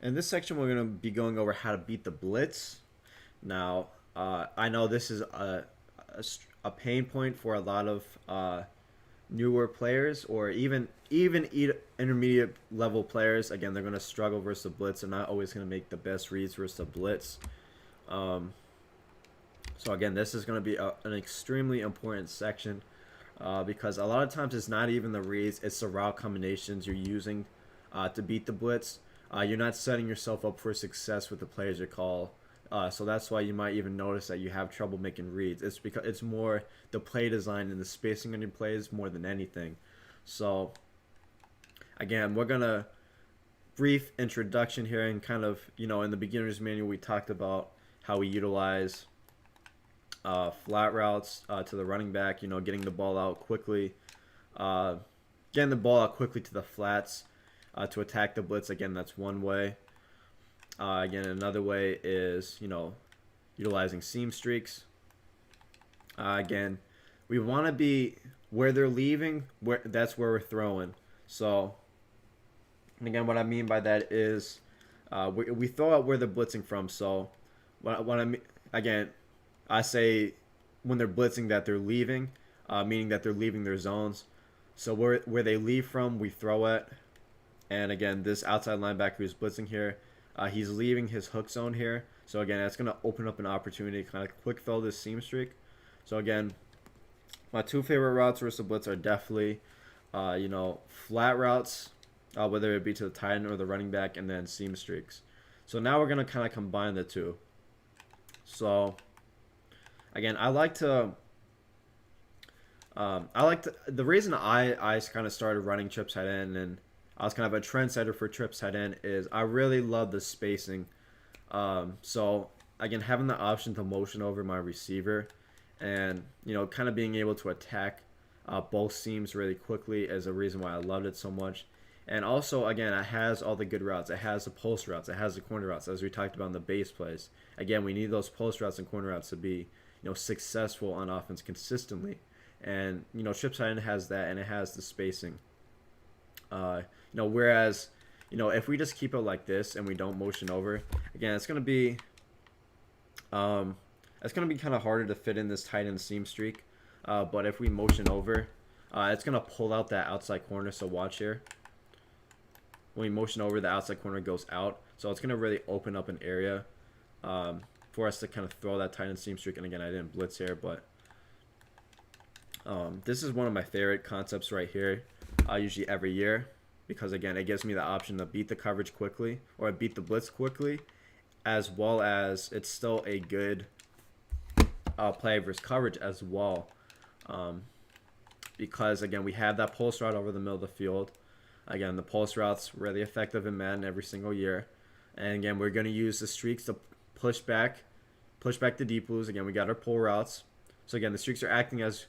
In this section, we're going to be going over how to beat the blitz. Now, I know this is a pain point for a lot of newer players, or even intermediate level players. Again, they're going to struggle versus the blitz. They're not always going to make the best reads versus the blitz. So again, this is going to be an extremely important section because a lot of times it's not even the reads, it's the route combinations you're using to beat the blitz. You're not setting yourself up for success with the plays you call. So that's why you might even notice that you have trouble making reads. It's because it's more the play design and the spacing on your plays more than anything. So again, we're gonna brief introduction here and kind of, in the beginner's manual we talked about how we utilize flat routes to the running back, getting the ball out quickly, getting the ball out quickly to the flats to attack the blitz. Again, that's one way. Again, another way is, utilizing seam streaks. Again, we want to be where they're leaving, that's where we're throwing. So, again, what I mean by that is we throw out where they're blitzing from. So, what I mean, again, I say when they're blitzing that they're leaving, meaning that they're leaving their zones. So where they leave from, we throw at. And again, this outside linebacker who's blitzing here, he's leaving his hook zone here. So again, that's going to open up an opportunity to kind of quick fill this seam streak. So again, my two favorite routes versus the blitz are definitely, flat routes, whether it be to the tight end or the running back, and then seam streaks. So now we're going to kind of combine the two. So again, the reason I kind of started running trips head end, and I was kind of a trendsetter for trips head end, is I really love the spacing. So again, having the option to motion over my receiver and, kind of being able to attack both seams really quickly is a reason why I loved it so much. And also, again, it has all the good routes. It has the post routes. It has the corner routes, as we talked about in the base plays. Again, we need those post routes and corner routes to be, successful on offense consistently. And, trips head end has that, and it has the spacing. Whereas, if we just keep it like this and we don't motion over, again, it's going to be kind of harder to fit in this tight end seam streak. But if we motion over, it's going to pull out that outside corner. So watch here. When we motion over, the outside corner goes out. So it's going to really open up an area for us to kind of throw that tight end seam streak. And again, I didn't blitz here, but this is one of my favorite concepts right here, usually every year. Because again, it gives me the option to beat the coverage quickly or beat the blitz quickly, as well as it's still a good play versus coverage as well. Because again, we have that post route over the middle of the field. Again, the post route's really effective in Madden every single year. And again, we're going to use the streaks to push back the deep blues. Again, we got our pull routes. So again, the streaks are acting as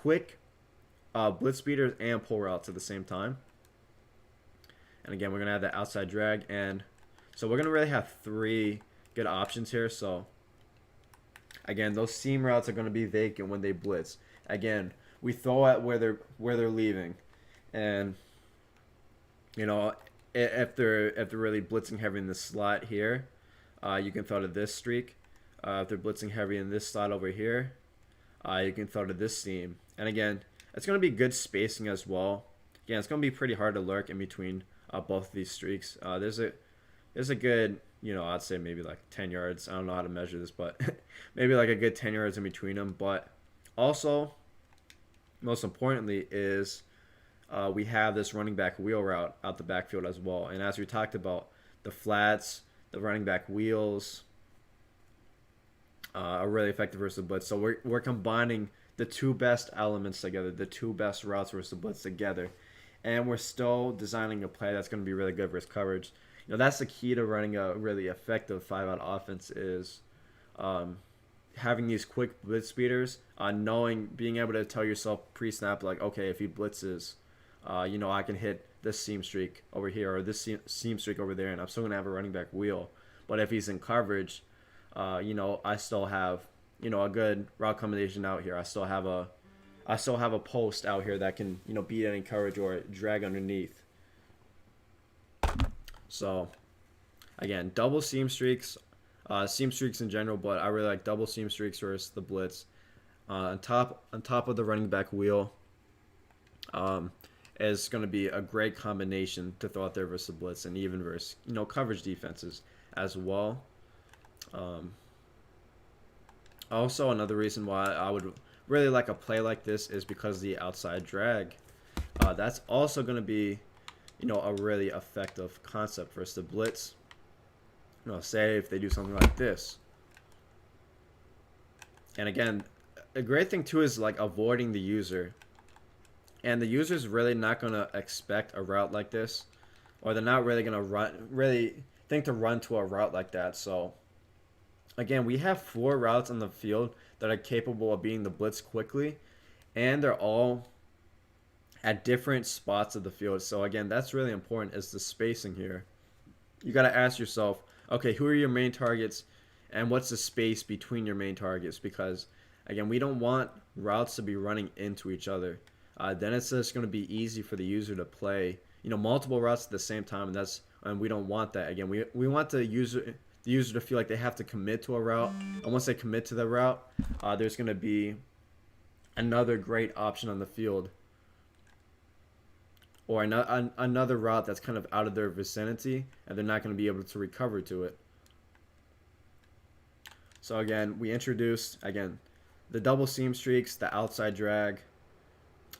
quick blitz beaters and pull routes at the same time. And again, we're going to have that outside drag. And so we're going to really have three good options here. So again, those seam routes are going to be vacant when they blitz. Again, we throw at where they're leaving. And if they're really blitzing heavy in the slot here, you can throw to this streak. If they're blitzing heavy in this slot over here, you can throw to this seam. And again, it's going to be good spacing as well. Again, it's going to be pretty hard to lurk in between both of these streaks. There's a good, I'd say maybe like 10 yards. I don't know how to measure this, but maybe like a good 10 yards in between them. But also, most importantly, is we have this running back wheel route out the backfield as well. And as we talked about, the flats, the running back wheels are really effective versus the blitz. So we're combining the two best elements together, the two best routes versus the blitz together. And we're still designing a play that's going to be really good versus coverage. That's the key to running a really effective 5-out offense is having these quick blitz beaters, being able to tell yourself pre-snap, like, okay, if he blitzes, I can hit this seam streak over here or this seam streak over there, and I'm still going to have a running back wheel. But if he's in coverage, I still have, a good route combination out here. I still have a post out here that can, beat any coverage or drag underneath. So, Again, double seam streaks in general, but I really like double seam streaks versus the blitz. On top of the running back wheel, um, is going to be a great combination to throw out there versus the blitz, and even versus coverage defenses as well. Um, Also, another reason why I would really like a play like this is because the outside drag. That's also going to be, a really effective concept versus the blitz. Say if they do something like this. And again, a great thing too is like avoiding the user. And the user's really not going to expect a route like this, or they're not really going to really think to run to a route like that. So again, we have 4 routes on the field that are capable of beating the blitz quickly, and they're all at different spots of the field. So again, that's really important, is the spacing here. You got to ask yourself, okay, who are your main targets and what's the space between your main targets? Because again, we don't want routes to be running into each other. Then it's just going to be easy for the user to play, multiple routes at the same time, and we don't want that. Again, we want the user to feel like they have to commit to a route, and once they commit to the route, there's going to be another great option on the field, or another route that's kind of out of their vicinity, and they're not going to be able to recover to it. So again, we introduced the double seam streaks, the outside drag,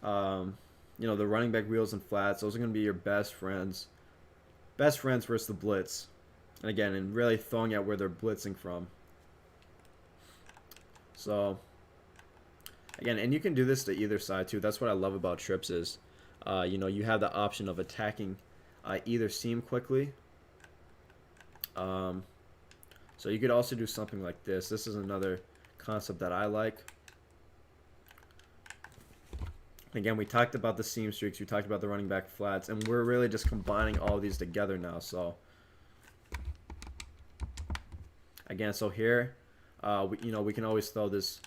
the running back wheels and flats. Those are going to be your best friends versus the blitz. And again, and really throwing out where they're blitzing from. So again, and you can do this to either side too. That's what I love about trips is, you have the option of attacking either seam quickly. So you could also do something like this. This is another concept that I like. Again, we talked about the seam streaks, we talked about the running back flats, and we're really just combining all of these together now. So again, so here, we can always throw this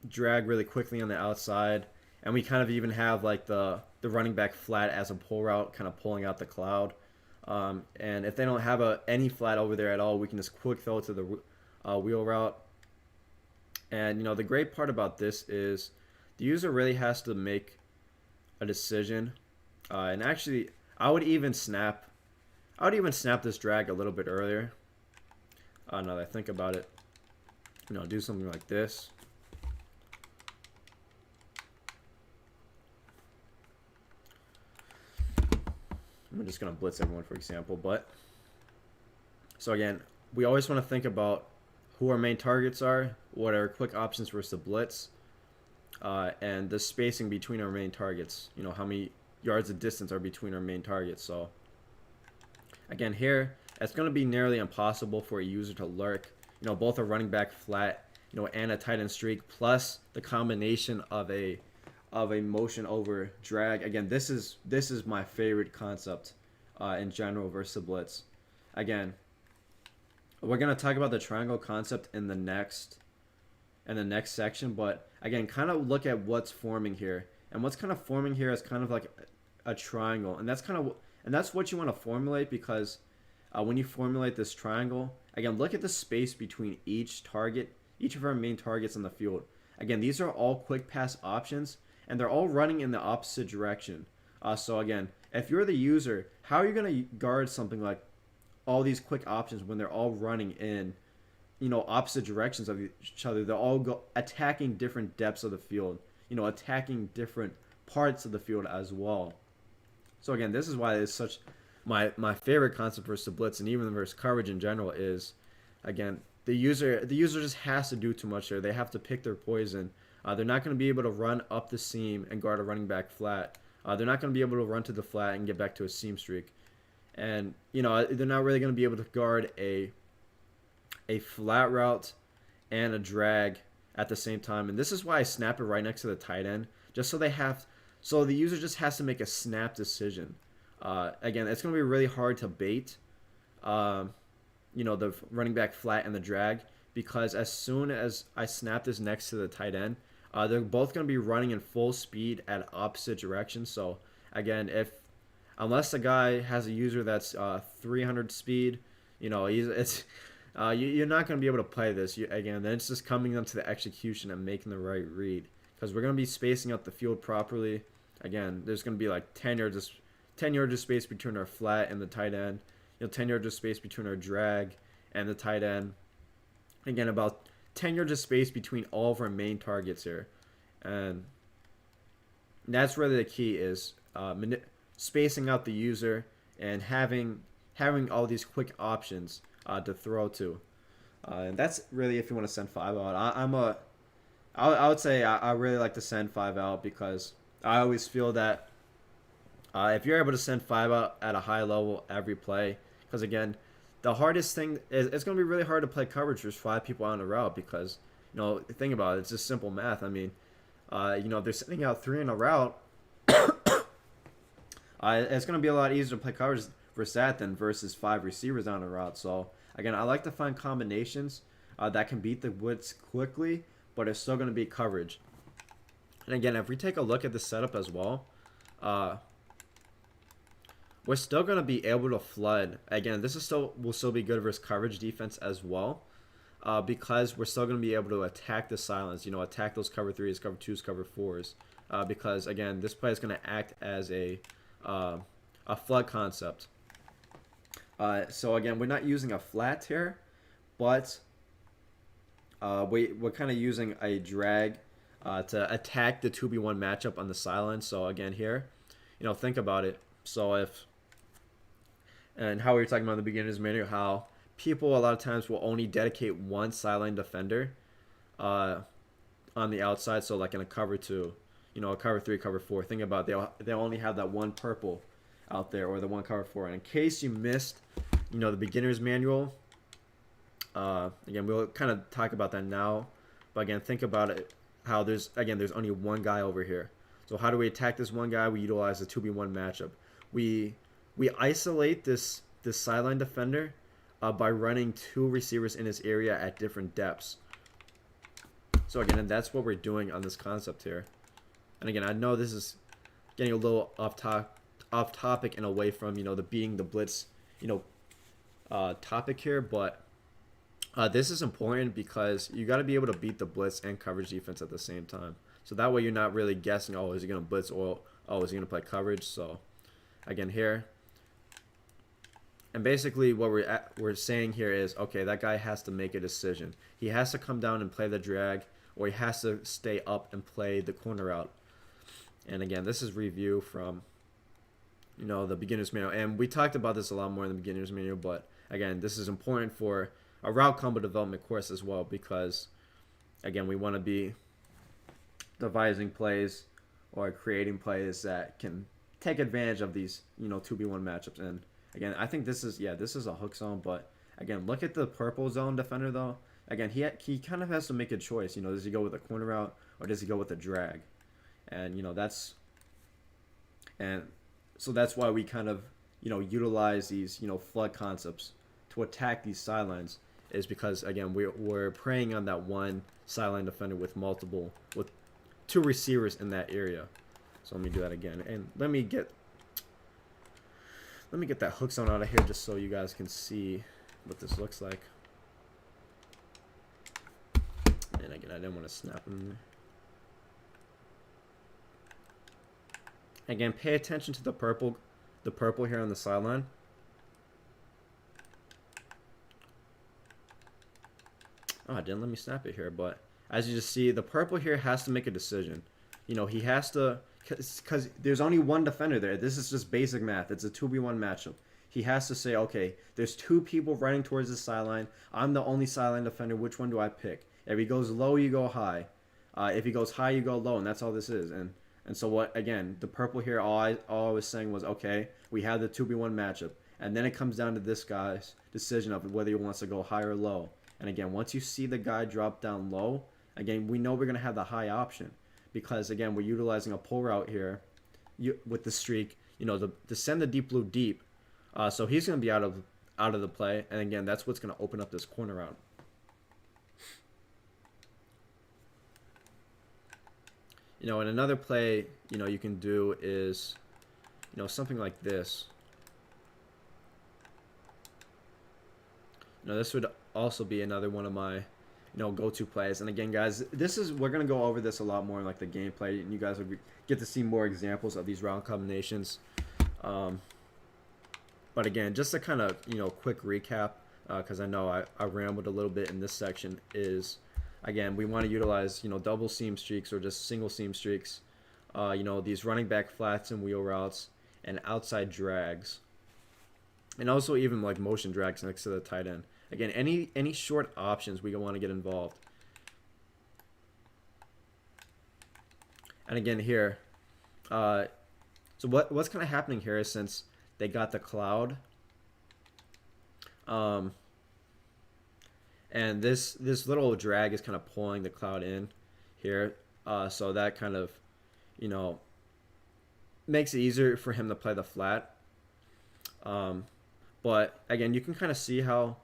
drag really quickly on the outside, and we kind of even have like the running back flat as a pull route, kind of pulling out the cloud. And if they don't have any flat over there at all, we can just quick throw it to the wheel route. And the great part about this is the user really has to make a decision. And actually, I would even snap this drag a little bit earlier. Now that I think about it, do something like this. I'm just going to blitz everyone, for example. But so again, we always want to think about who our main targets are, what our quick options versus the blitz, and the spacing between our main targets. How many yards of distance are between our main targets. So again, here, it's going to be nearly impossible for a user to lurk, both a running back flat, and a tight end streak, plus the combination of a motion over drag. Again, this is my favorite concept in general versus the blitz. Again, we're going to talk about the triangle concept in the next section, but again, kind of look at what's forming here. And what's kind of forming here is kind of like a triangle, and that's what you want to formulate, because when you formulate this triangle, again, look at the space between each of our main targets on the field. Again, these are all quick pass options, and they're all running in the opposite direction. So again, if you're the user, how are you going to guard something like all these quick options when they're all running in, opposite directions of each other? They're all attacking different depths of the field, attacking different parts of the field as well. So again, this is why it's such my favorite concept versus the blitz, and even versus coverage in general, is again, the user just has to do too much there. They have to pick their poison. They're not going to be able to run up the seam and guard a running back flat. They're not going to be able to run to the flat and get back to a seam streak. And, they're not really going to be able to guard a flat route and a drag at the same time. And this is why I snap it right next to the tight end, just so the user just has to make a snap decision. Again, it's going to be really hard to bait, the running back flat and the drag, because as soon as I snap this next to the tight end, they're both going to be running in full speed at opposite directions. So again, if unless the guy has a user that's 300 speed, you're not going to be able to play this. Again, then it's just coming down to the execution and making the right read, because we're going to be spacing out the field properly. Again, there's going to be like 10 yards of space between our flat and the tight end. 10 yards of space between our drag and the tight end. Again, about 10 yards of space between all of our main targets here. And that's really the key, is spacing out the user and having all these quick options to throw to. And that's really if you want to send 5 out. I would say I really like to send 5 out, because I always feel that if you're able to send 5 out at a high level every play, because again, the hardest thing is it's going to be really hard to play coverage. There's 5 people on a route, because think about it. It's just simple math. I mean, if they're sending out 3 in a route, it's going to be a lot easier to play coverage versus that than versus 5 receivers on a route. So again, I like to find combinations that can beat the blitz quickly, but it's still going to be coverage. And again, if we take a look at the setup as well, we're still going to be able to flood. Again, will still be good versus coverage defense as well, because we're still going to be able to attack the silence, attack those cover 3s, cover 2s, cover 4s, because again, this play is going to act as a flood concept. So again, we're not using a flat here, but we're kind of using a drag to attack the 2v1 matchup on the sideline. So again here, think about it. So and how we were talking about in the beginner's manual, how people a lot of times will only dedicate one sideline defender on the outside. So like in a cover 2, a cover 3, cover 4. Think about it, they'll only have that one purple out there, or the one cover 4. And in case you missed, the beginner's manual, again, we'll kind of talk about that now. But again, think about it, how there's only one guy over here. So how do we attack this one guy? We utilize the 2v1 matchup. We isolate this sideline defender by running 2 receivers in his area at different depths. So again, and that's what we're doing on this concept here. And again, I know this is getting a little off topic and away from the being the blitz topic here, but this is important, because you got to be able to beat the blitz and coverage defense at the same time. So that way you're not really guessing, oh, is he going to blitz, or oh, is he going to play coverage? So again here, and basically what we're saying here is, okay, that guy has to make a decision. He has to come down and play the drag, or he has to stay up and play the corner route. And again, this is review from the beginner's manual, and we talked about this a lot more in the beginner's manual, but again, this is important for a route combo development course as well, because again, we want to be devising plays or creating plays that can take advantage of these 2v1 matchups. And again, I think this is a hook zone, but again, look at the purple zone defender though. Again, he kind of has to make a choice. Does he go with a corner route, or does he go with a drag? And so that's why we kind of utilize these flood concepts to attack these sidelines, is because again, we're preying on that one sideline defender with 2 receivers in that area. So let me do that again, and let me get that hook zone out of here, just so you guys can see what this looks like. And again, I didn't want to snap in there. Again, pay attention to the purple here on the sideline. Oh, it didn't let me snap it here, but as you just see, the purple here has to make a decision. He has to, because there's only one defender there. This is just basic math. It's a 2v1 matchup. He has to say, okay, there's 2 people running towards the sideline. I'm the only sideline defender. Which one do I pick? If he goes low, you go high. If he goes high, you go low, and that's all this is. And so what? Again, the purple here, all I was saying was, okay, we have the 2v1 matchup, and then it comes down to this guy's decision of whether he wants to go high or low. And again, once you see the guy drop down low, again, we know we're going to have the high option, because again, we're utilizing a pull route here with the streak, to send the deep blue deep. So he's going to be out of the play, and again, that's what's going to open up this corner route. And another play, you can do is, something like this. This would also be another one of my go-to plays. And again, guys, we're gonna go over this a lot more in like the gameplay, and you guys will get to see more examples of these route combinations. But again, just a kind of quick recap, because I know I rambled a little bit in this section, is again, we want to utilize double seam streaks or just single seam streaks, these running back flats and wheel routes, and outside drags, and also even like motion drags next to the tight end. Again, any short options we want to get involved. And again here, so what's kind of happening here is, since they got the cloud, and this little drag is kind of pulling the cloud in here, so that kind of makes it easier for him to play the flat. But again, you can kind of see how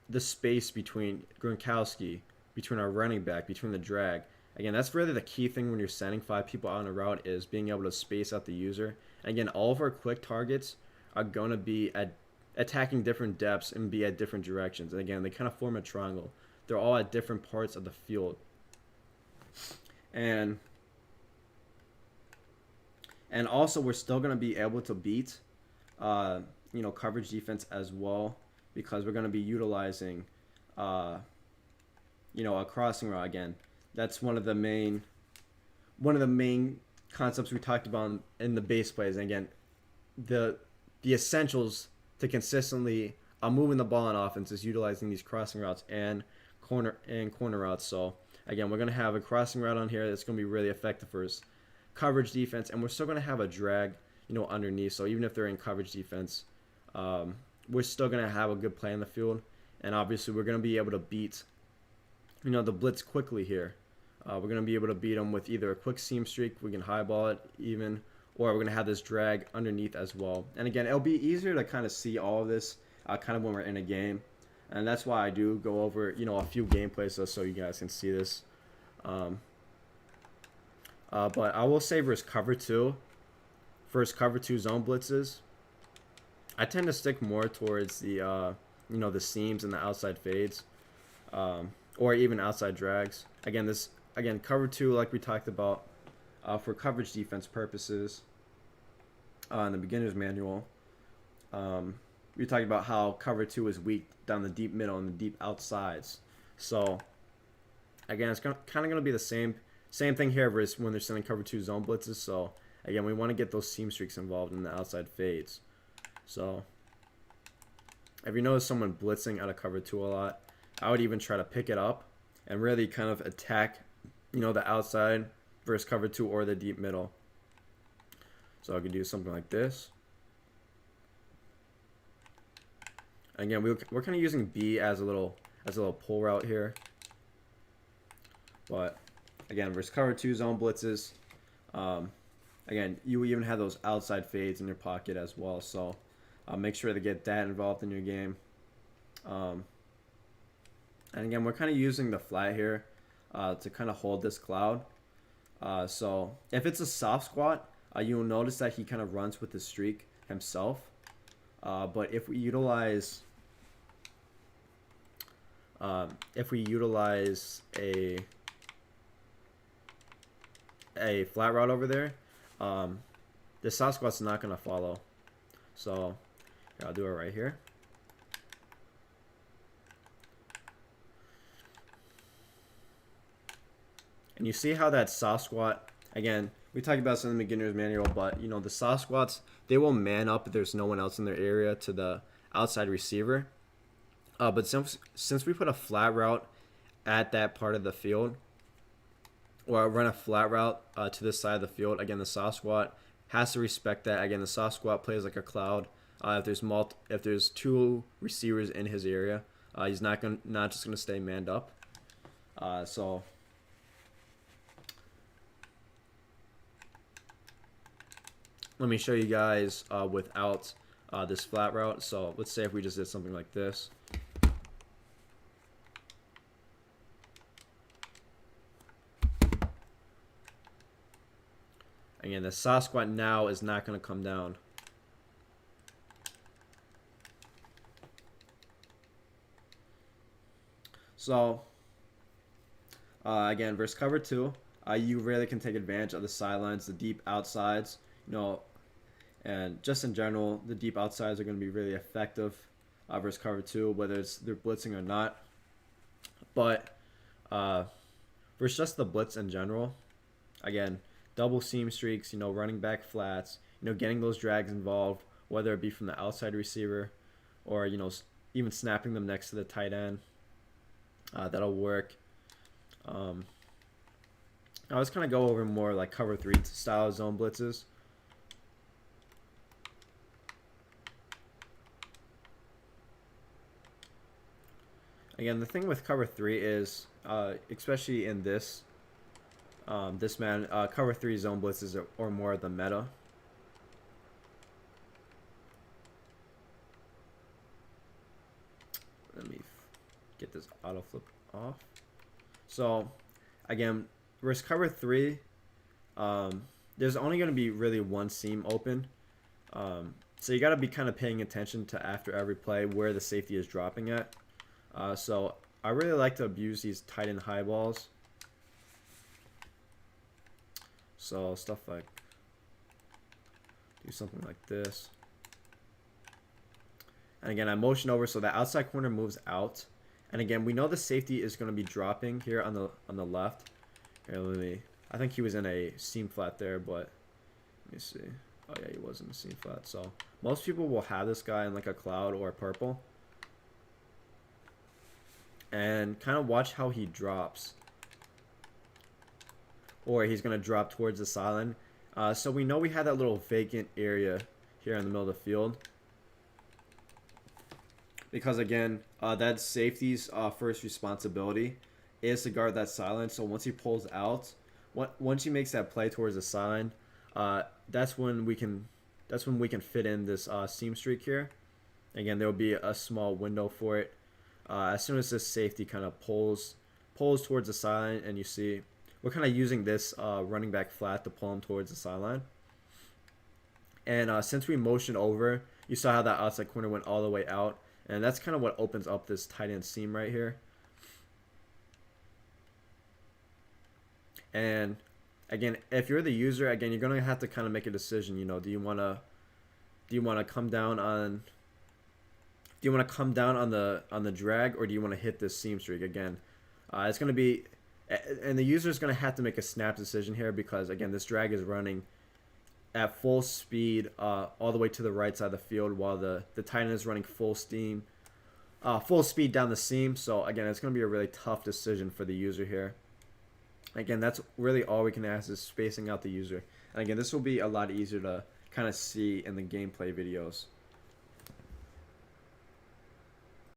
the space between Gronkowski, between our running back, between the drag. Again, that's really the key thing when you're sending 5 people out on a route, is being able to space out the user. And again, all of our quick targets are going to be attacking different depths and be at different directions. And again, they kind of form a triangle. They're all at different parts of the field. And also, we're still going to be able to beat coverage defense as well, because we're going to be utilizing a crossing route. Again, that's one of the main concepts we talked about in the base plays. And again, the essentials to consistently moving the ball on offense is utilizing these crossing routes and corner routes. So again, we're going to have a crossing route on here that's going to be really effective for us coverage defense, and we're still going to have a drag underneath. So even if they're in coverage defense, we're still going to have a good play in the field. And obviously, we're going to be able to beat the blitz quickly here. We're going to be able to beat them with either a quick seam streak, we can highball it even, or we're going to have this drag underneath as well. And again, it'll be easier to kind of see all of this kind of when we're in a game. And that's why I do go over a few gameplays so you guys can see this. But I will say versus cover 2 zone blitzes, I tend to stick more towards the the seams and the outside fades, or even outside drags. Again, cover 2, like we talked about, for coverage defense purposes, in the beginner's manual, we talked about how cover 2 is weak down the deep middle and the deep outsides. So again, it's kind of going to be the same thing here versus when they're sending cover 2 zone blitzes. So again, we want to get those seam streaks involved in the outside fades. So if you notice someone blitzing out of cover 2 a lot, I would even try to pick it up and really kind of attack the outside versus cover 2 or the deep middle. So I could do something like this. Again, we're kind of using B as a little pull route here. But again, versus cover 2 zone blitzes, again, you even have those outside fades in your pocket as well. So make sure to get that involved in your game. And again, we're kind of using the flat here to kind of hold this cloud. So if it's a soft squat, you'll notice that he kind of runs with the streak himself. But if we utilize a flat route over there, the soft squat's not going to follow. So I'll do it right here. And you see how that soft squat, again, we talked about this in the beginner's manual, but the soft squats, they will man up if there's no one else in their area to the outside receiver. But since we put a flat route at that part of the field, or run a flat route to this side of the field, again, the soft squat has to respect that. Again, the soft squat plays like a cloud. If there's 2 receivers in his area, he's not just gonna stay manned up. So let me show you guys without this flat route. So let's say if we just did something like this. Again, the soft squat now is not going to come down. So, again, versus cover 2, you really can take advantage of the sidelines, the deep outsides, you know, and just in general, the deep outsides are going to be really effective versus cover 2, whether it's they're blitzing or not. But versus just the blitz in general, again, double seam streaks, you know, running back flats, you know, getting those drags involved, whether it be from the outside receiver or, you know, even snapping them next to the tight end. That'll work. I was kind of go over more like cover 3 style zone blitzes. Again, the thing with cover 3 is, especially in this man, cover 3 zone blitzes or more of the meta. Let me get this auto flip off. So, again, versus cover 3, there's only going to be really one seam open. So you got to be kind of paying attention to after every play where the safety is dropping at. So I really like to abuse these tight end high balls. So stuff like, do something like this. And again, I motion over so the outside corner moves out. And again, we know the safety is going to be dropping here on the left. Here, let me. I think he was in a seam flat there, but let me see. Oh yeah, he was in a seam flat. So most people will have this guy in like a cloud or a purple. And kind of watch how he drops. Or he's going to drop towards the sideline. So we know we had that little vacant area here in the middle of the field. Because again, that safety's first responsibility is to guard that sideline. So once he pulls out, once he makes that play towards the sideline, that's when we can fit in this seam streak here. Again, there will be a small window for it. As soon as this safety kind of pulls towards the sideline, and you see we're kind of using this running back flat to pull him towards the sideline. And since we motioned over, you saw how that outside corner went all the way out. And that's kind of what opens up this tight end seam right here. And again, if you're the user, again, you're gonna have to kind of make a decision. You know, do you wanna come down on the drag, or do you want to hit this seam streak again? It's gonna be, and the user is gonna have to make a snap decision here because again, this drag is running at full speed all the way to the right side of the field while the tight end is running full speed down the seam. So again, it's going to be a really tough decision for the user here. Again, that's really all we can ask is spacing out the user. And again, this will be a lot easier to kind of see in the gameplay videos.